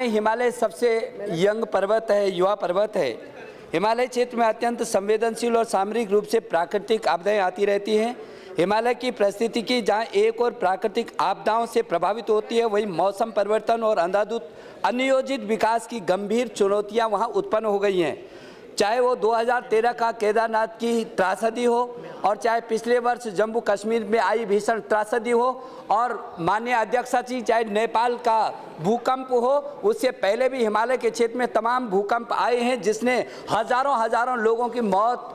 हिमालय सबसे यंग पर्वत है, युवा पर्वत है। हिमालय क्षेत्र में अत्यंत संवेदनशील और सामरिक रूप से प्राकृतिक आपदाएं आती रहती हैं। हिमालय की परिस्थिति की जहां एक और प्राकृतिक आपदाओं से प्रभावित होती है, वहीं मौसम परिवर्तन और अंधाधुंध अनियोजित विकास की गंभीर चुनौतियां वहां उत्पन्न हो गई हैं। चाहे वो 2013 का केदारनाथ की त्रासदी हो और चाहे पिछले वर्ष जम्मू कश्मीर में आई भीषण त्रासदी हो और माननीय अध्यक्ष जी चाहे नेपाल का भूकंप हो, उससे पहले भी हिमालय के क्षेत्र में तमाम भूकंप आए हैं जिसने हजारों लोगों की मौत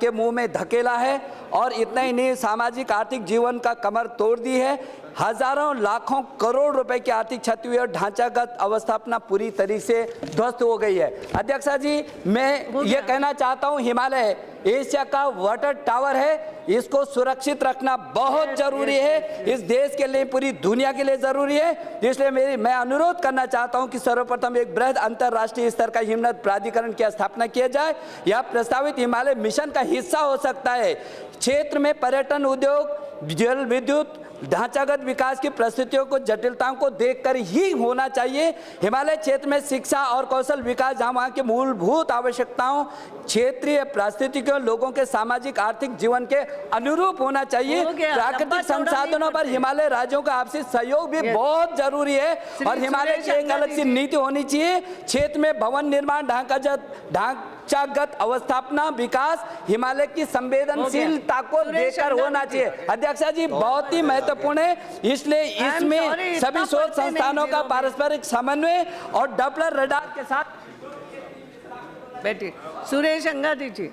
के मुंह में धकेला है। और इतना ही नहीं, सामाजिक आर्थिक जीवन का कमर तोड़ दी है। हजारों लाखों करोड़ रुपए की आर्थिक क्षति हुई और ढांचागत अवस्थापना पूरी तरीके से ध्वस्त हो गई है। अध्यक्ष जी, मैं ये कहना चाहता हूँ, हिमालय एशिया का वाटर टावर है, इसको सुरक्षित रखना बहुत जरूरी है। इस देश के लिए, पूरी दुनिया के लिए जरूरी है। इसलिए मैं अनुरोध करना चाहता हूं कि सर्वप्रथम एक बृहद अंतर्राष्ट्रीय स्तर का हिमनद प्राधिकरण की स्थापना किया जाए। यह प्रस्तावित हिमालय मिशन का हिस्सा हो सकता है। क्षेत्र में पर्यटन उद्योग, जल विद्युत, ढांचागत विकास की परिस्थितियों को, जटिलताओं को देखकर ही होना चाहिए। हिमालय क्षेत्र में शिक्षा और कौशल विकास, जहां वहां की मूलभूत आवश्यकताओं, क्षेत्रीय पारिस्थितिकियों, लोगों के सामाजिक आर्थिक जीवन के अनुरूप होना चाहिए। प्राकृतिक संसाधनों पर हिमालय राज्यों का आपसी सहयोग भी बहुत जरूरी है और हिमालय की एक अलग सी नीति होनी चाहिए। क्षेत्र में भवन निर्माण, ढांचागत अवस्थापना, विकास हिमालय की संवेदनशीलता को देखकर होना चाहिए। अध्यक्ष जी, बहुत ही महत्वपूर्ण है, इसलिए इसमें सभी शोध संस्थानों का पारस्परिक समन्वय और डॉपलर रडार के साथ बैठिए। सुरेश अंगाती जी।